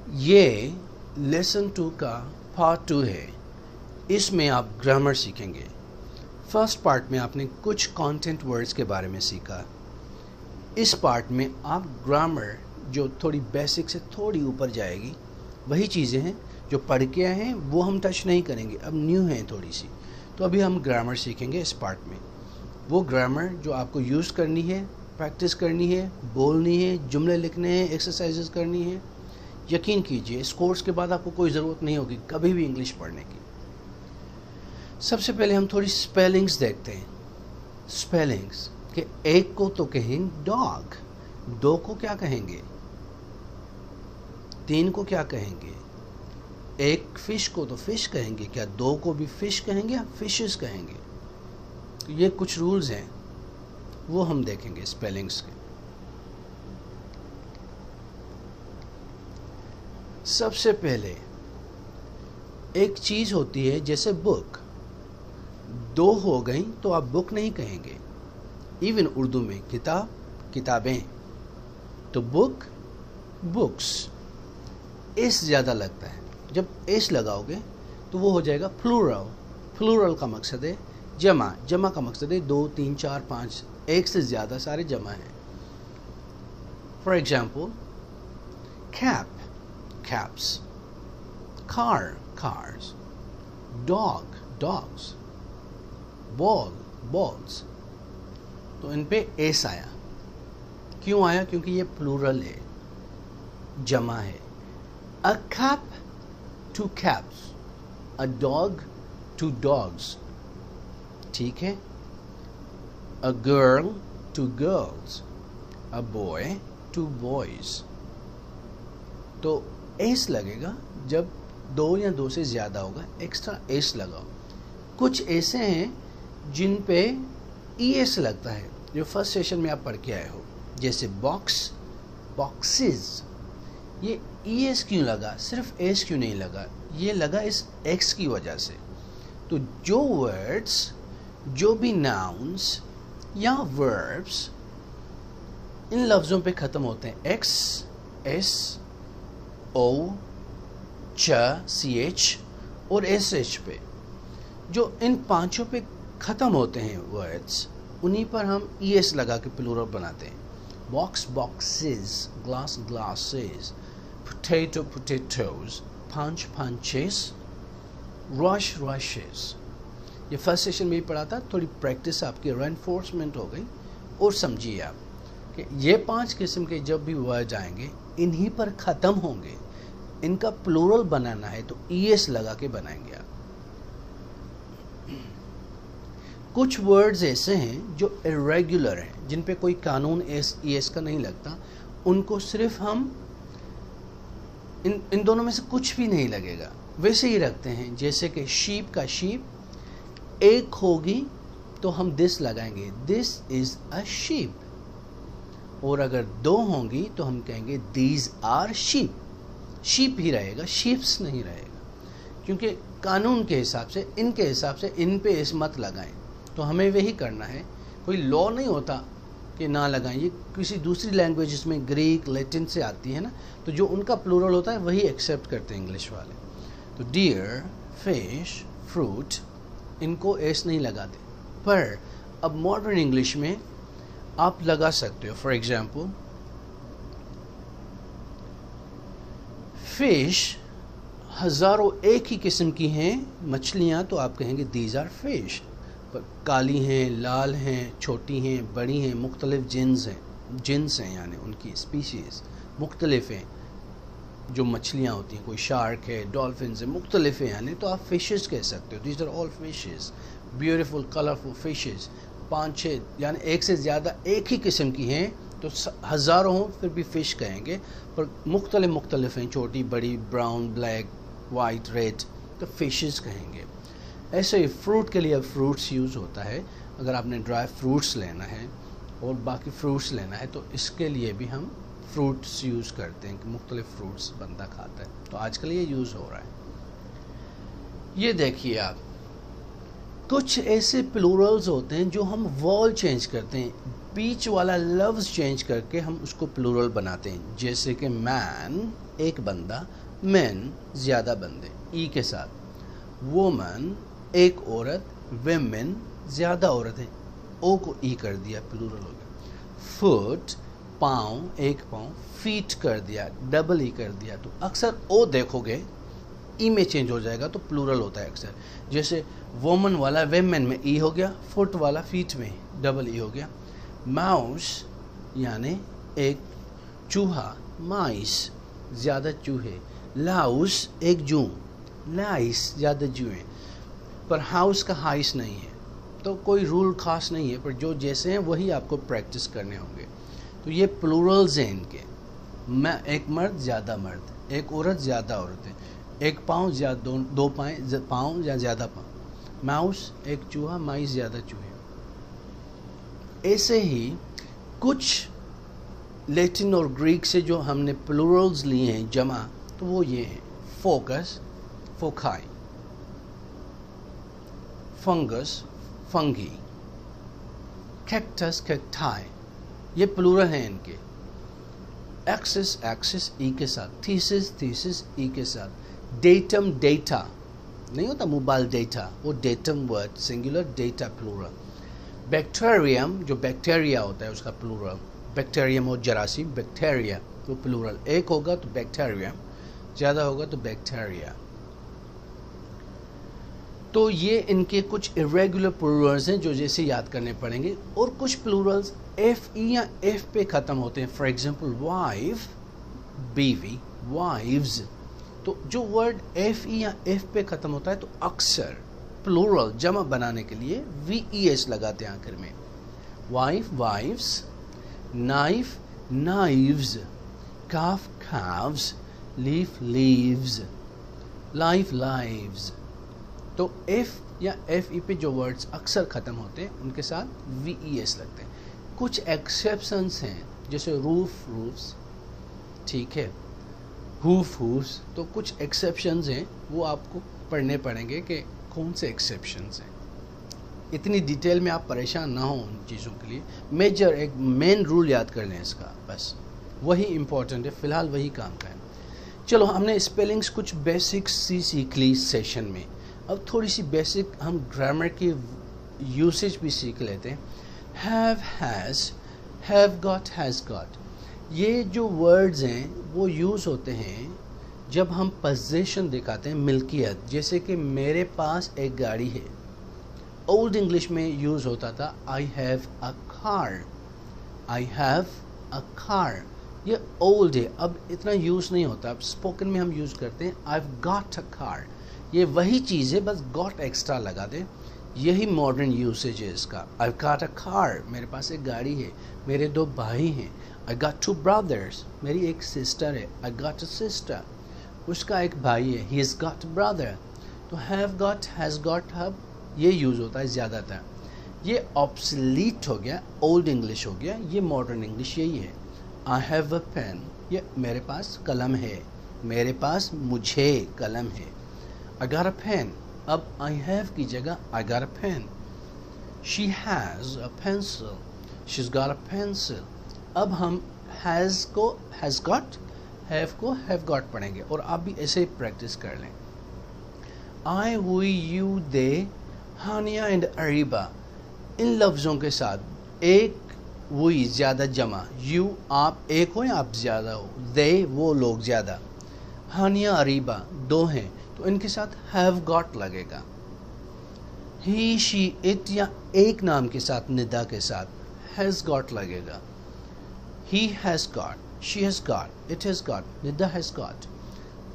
یہ لیسن 2 کا پارٹ 2 ہے. اس میں آپ گرامر سیکھیں گے. فرسٹ پارٹ میں آپ نے کچھ کانٹینٹ ورڈز کے بارے میں سیکھا. اس پارٹ میں آپ گرامر جو تھوڑی بیسک سے تھوڑی اوپر جائے گی وہی چیزیں ہیں جو پڑھ کے آئے ہیں وہ ہم ٹچ نہیں کریں گے, اب نیو ہیں تھوڑی سی. تو ابھی ہم گرامر سیکھیں گے اس پارٹ میں. وہ گرامر جو آپ کو یوز کرنی ہے, پریکٹس کرنی ہے, بولنی ہے, جملے لکھنے ہیں, ایکسرسائزز کرنی ہے. یقین کیجئے اس کورس کے بعد آپ کو کوئی ضرورت نہیں ہوگی کبھی بھی انگلش پڑھنے کی. سب سے پہلے ہم تھوڑی سپیلنگز دیکھتے ہیں. سپیلنگز کہ ایک کو تو کہیں ڈاگ, دو کو کیا کہیں گے, تین کو کیا کہیں گے, ایک فش کو تو فش کہیں گے, کیا دو کو بھی فش کہیں گے یا فشز کہیں گے. یہ کچھ رولز ہیں وہ ہم دیکھیں گے سپیلنگز کے. سب سے پہلے ایک چیز ہوتی ہے جیسے بک, دو ہو گئیں تو آپ بک نہیں کہیں گے. ایون اردو میں کتاب, کتابیں, تو بک, بکس. ایس زیادہ لگتا ہے. جب ایس لگاؤ گے تو وہ ہو جائے گا پلورل. پلورل کا مقصد ہے جمع, جمع کا مقصد ہے 2 3 4 5, ایک سے زیادہ سارے جمع ہیں. For example cap, caps, car, cars, dog, dogs, ball, balls. تو ان پہ ایس آیا. کیوں آیا؟ کیونکہ یہ پلورل ہے, جمع ہے. A cap, 2 caps. A dog, 2 dogs. ٹھیک ہے. A girl, 2 girls. A boy, 2 boys. تو ایس لگے گا جب 2 یا 2 سے زیادہ ہوگا, ایکسٹرا ایس لگاؤ. کچھ ایسے ہیں جن پہ ای ایس لگتا ہے جو فرسٹ سیشن میں آپ پڑھ کے آئے ہو, جیسے باکس, باکسز. یہ ای ایس کیوں لگا, صرف ایس کیوں نہیں لگا, یہ لگا اس ایکس کی وجہ سے. تو جو ورڈز, جو بھی ناؤنس یا وربس ان لفظوں پہ ختم ہوتے ہیں ایکس, ایس, او, چ, سی ایچ اور ایس ایچ پہ, جو ان پانچوں پہ ختم ہوتے ہیں ورڈز, انہی پر ہم ای ایس لگا کے پلورل بناتے ہیں. Box, boxes, glass, glasses, potato, potatoes, punch, punches, rush, rushes. یہ فرسٹ سیشن میں ہی پڑھا تھا. تھوڑی پریکٹس آپ کی رینفورسمنٹ ہو گئی. اور سمجھیے آپ کہ یہ 5 قسم کے جب بھی ورڈ آئیں گے انہی پر ختم ہوں گے. ان کا پلورل بنانا ہے تو ای ایس لگا کے بنائیں گے آپ. کچھ ورڈز ایسے ہیں جو irregular ہیں, جن پہ کوئی قانون ای ایس کا نہیں لگتا. ان کو صرف ہم ان دونوں میں سے کچھ بھی نہیں لگے گا ویسے ہی رکھتے ہیں. جیسے کہ شیپ کا شیپ, ایک ہوگی تو ہم دس لگائیں گے, دس از اے شیپ. اور اگر 2 ہوں گی تو ہم کہیں گے دیز آر شیپ. شیپ ہی رہے گا, شیپس نہیں رہے گا. کیونکہ قانون کے حساب سے, ان کے حساب سے ان پہ اس مت لگائیں. تو ہمیں وہی کرنا ہے. کوئی لا نہیں ہوتا کہ نہ لگائیں. یہ کسی دوسری لینگویج جس میں گریک, لیٹن سے آتی ہے نا, تو جو ان کا پلورل ہوتا ہے وہی ایکسیپٹ کرتے ہیں انگلش والے. تو ڈیئر, فش, فروٹ, ان کو ایس نہیں لگاتے. پر اب ماڈرن انگلش میں آپ لگا سکتے ہو. فار ایگزامپل فش, ہزاروں ایک ہی قسم کی ہیں مچھلیاں, تو آپ کہیں گے دیز آر فش. کالی ہیں, لال ہیں, چھوٹی ہیں, بڑی ہیں, مختلف جنس ہیں, یعنی ان کی اسپیشیز مختلف ہیں. جو مچھلیاں ہوتی ہیں, کوئی شارک ہے, ڈولفنز ہیں, مختلف ہیں یعنی, تو آپ فشز کہہ سکتے ہو. These are all fishes, beautiful colourful fishes. 5-6 یعنی ایک سے زیادہ ایک ہی قسم کی ہیں تو ہزاروں ہوں پھر بھی فش کہیں گے, پر مختلف ہیں, چھوٹی, بڑی, براؤن, بلیک, وائٹ, ریڈ, تو فشز کہیں گے. ایسے ہی فروٹ کے لیے اب فروٹس یوز ہوتا ہے. اگر آپ نے ڈرائی فروٹس لینا ہے اور باقی فروٹس لینا ہے تو اس کے لیے بھی ہم فروٹس یوز کرتے ہیں کہ مختلف فروٹس بندہ کھاتا ہے. تو آج کل یہ یوز ہو رہا ہے. یہ دیکھیے آپ, کچھ ایسے پلورلز ہوتے ہیں جو ہم وال چینج کرتے ہیں. بیچ والا لفظ چینج کر کے ہم اس کو پلورل بناتے ہیں. جیسے کہ مین ایک بندہ, مین زیادہ بندے ای کے ساتھ. وومن ایک عورت, ویمن زیادہ عورتیں, او کو ای کر دیا, پلورل ہو گیا. فٹ پاؤں ایک پاؤں, فیٹ کر دیا, ڈبل ای کر دیا. تو اکثر او دیکھو گے ای میں چینج ہو جائے گا تو پلورل ہوتا ہے اکثر. جیسے وومن والا ویمن میں ای ہو گیا, فٹ والا فیٹ میں ڈبل ای ہو گیا. ماؤس یعنی ایک چوہا, مائس زیادہ چوہے. لاؤس ایک جو, لائس زیادہ جوئیں. پر ہاؤس کا ہائس نہیں ہے, تو کوئی رول خاص نہیں ہے, پر جو جیسے ہیں وہی آپ کو پریکٹس کرنے ہوں گے. تو یہ پلورلز ہیں ان کے. میں ایک مرد زیادہ مرد, ایک عورت زیادہ عورتیں, ایک پاؤں زیادہ دو پاؤں یا زیادہ پاؤں. ماؤس ایک چوہا, مائس زیادہ چوہے. ایسے ہی کچھ لیٹن اور گریک سے جو ہم نے پلورلز لیے ہیں جمع, تو وہ یہ ہیں. فوکس فوکائی, فنگس فنگی, کیکٹس کیکٹائی, یہ پلورل ہیں ان کے. ایکسس ایکسس ای کے ساتھ, تھیسس تھیسس ای کے ساتھ. ڈیٹم ڈیٹا نہیں ہوتا موبائل ڈیٹا, وہ datum word singular, data plural. Bacterium جو بیکٹیریا ہوتا ہے اس کا پلورل. بیکٹیریم اور جراثیم, بیکٹیریا تو پلورل, ایک ہوگا تو بیکٹیریم, زیادہ ہوگا تو بیکٹیریا. تو یہ ان کے کچھ irregular plurals ہیں جو جیسے یاد کرنے پڑیں گے. اور کچھ plurals ایف ای یا ایف پہ ختم ہوتے ہیں. فار ایگزامپل وائف بیوی, وائفز. تو جو ورڈ ایف ای یا ایف پہ ختم ہوتا ہے تو اکثر پلورل جمع بنانے کے لیے وی ای ایس لگاتے ہیں آخر میں. وائف وائفز, نائف نائفز, کاف کافز, لیف لیوز, لائف لائفز. تو ایف یا ایف ای پہ جو ورڈز اکثر ختم ہوتے ہیں ان کے ساتھ وی ای ایس لگتے ہیں. کچھ ایکسیپشنز ہیں جیسے روف روفس, ٹھیک ہے, ہوف ہوفس. تو کچھ ایکسیپشنز ہیں وہ آپ کو پڑھنے پڑیں گے کہ کون سے ایکسیپشنز ہیں. اتنی ڈیٹیل میں آپ پریشان نہ ہوں ان چیزوں کے لیے. میجر ایک مین رول یاد کر لیں اس کا, بس وہی امپورٹنٹ ہے, فی الحال وہی کام کریں. چلو ہم نے اسپیلنگس کچھ بیسکس سی سیکھ لی سیشن میں. اب تھوڑی سی بیسک ہم گرامر کی یوسیج بھی سیکھ لیتے ہیں. Have has, have got has got. یہ جو ورڈز ہیں وہ یوز ہوتے ہیں جب ہم پوزیشن دکھاتے ہیں, ملکیت. جیسے کہ میرے پاس ایک گاڑی ہے. اولڈ انگلش میں یوز ہوتا تھا I have a car, I have a کار. یہ اولڈ ہے, اب اتنا یوز نہیں ہوتا. اب اسپوکن میں ہم یوز کرتے ہیں آئی ہیو گاٹ اے کار. یہ وہی چیز ہے, بس گاٹ ایکسٹرا لگا دیں. یہی ماڈرن یوسیج ہے اس کا. آئی گاٹ اے کار, میرے پاس ایک گاڑی ہے. میرے 2 بھائی ہیں. آئی گاٹ 2 brothers, میری ایک سسٹر ہے. آئی گاٹ اے سسٹر, اس کا ایک بھائی ہے. ہی از گاٹ اے برادر. تو ہیو گاٹ ہیز گاٹ اب یہ یوز ہوتا ہے زیادہ تر. یہ آبسلیٹ ہو گیا, اولڈ انگلش ہو گیا. یہ ماڈرن انگلش یہی ہے. آئی ہیو اے پین, یہ میرے پاس قلم ہے, میرے پاس مجھے قلم ہے. I got a pen. اب I have کی جگہ I got a pen. She has a pencil. She's got a pencil. اب ہم has کو has got, have کو have got پڑھیں گے, اور آپ بھی ایسے ہی پریکٹس کر لیں. I, we, you, they, Hania and Areeba. ان لفظوں کے ساتھ ایک وہی زیادہ جمع, you آپ ایک ہو یا آپ زیادہ ہو, they وہ لوگ زیادہ, ہانیہ اریبا 2 ہیں تو ان کے ساتھ have got لگے گا. he, she, it یا ایک نام کے ساتھ ندا کے ساتھ has got لگے گا. he has got, she has got, it has got, Nida has got.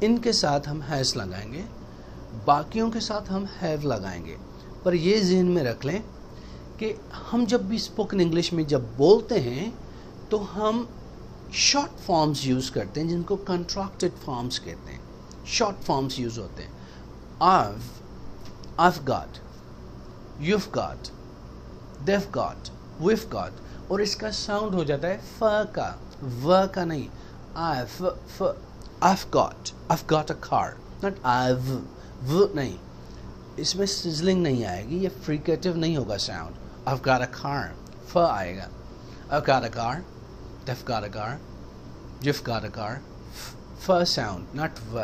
ان کے ساتھ ہم has لگائیں گے, باقیوں کے ساتھ ہم have لگائیں گے. پر یہ ذہن میں رکھ لیں کہ ہم جب بھی اسپوکن انگلش میں جب بولتے ہیں تو ہم شارٹ فارمز یوز کرتے ہیں جن کو کنٹریکٹڈ فارمز کہتے ہیں. شارٹ فارمز یوز ہوتے ہیں. I've got, you've got, they've got, we've got. اور اس کا ساؤنڈ ہو جاتا ہے ف کا, و کا نہیں. I've got a car, not I've, و نہیں. اس میں سزلنگ نہیں آئے گی, یہ فریکیٹو نہیں ہوگا sound. I've got a car, ف آئے گا. I've got a car, they've got a car, you've got a car. F sound, not v.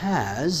has,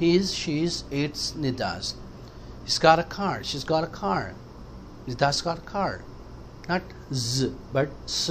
He is, she is, it's Nidas. He's got a car, she's got a car, Nidas got a car. Not z but s.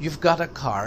you've got a car,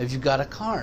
have you got a car,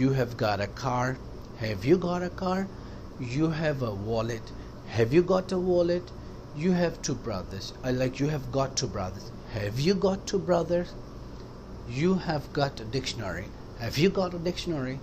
you have got a car, have you got a car, you have a wallet, have you got a wallet, you have two brothers, you have got two brothers, have you got two brothers, you have got a dictionary, have you got a dictionary,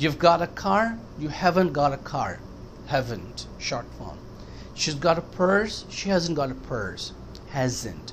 You've got a car, you haven't got a car, haven't, short form. She's got a purse, she hasn't got a purse, hasn't.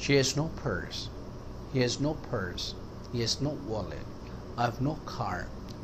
She has no purse, he has no purse, he has no wallet, I have no car.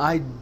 I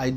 I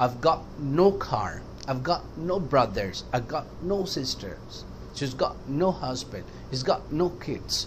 I've got no car, I've got no brothers, I've got no sisters, she's got no husband, he's got no kids.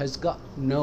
has got no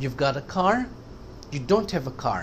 You've got a car, you don't have a car.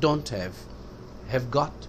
Don't have got,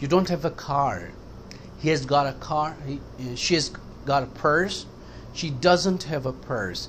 You don't have a car, he has got a car, she has got a purse, she doesn't have a purse.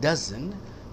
doesn't,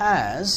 has,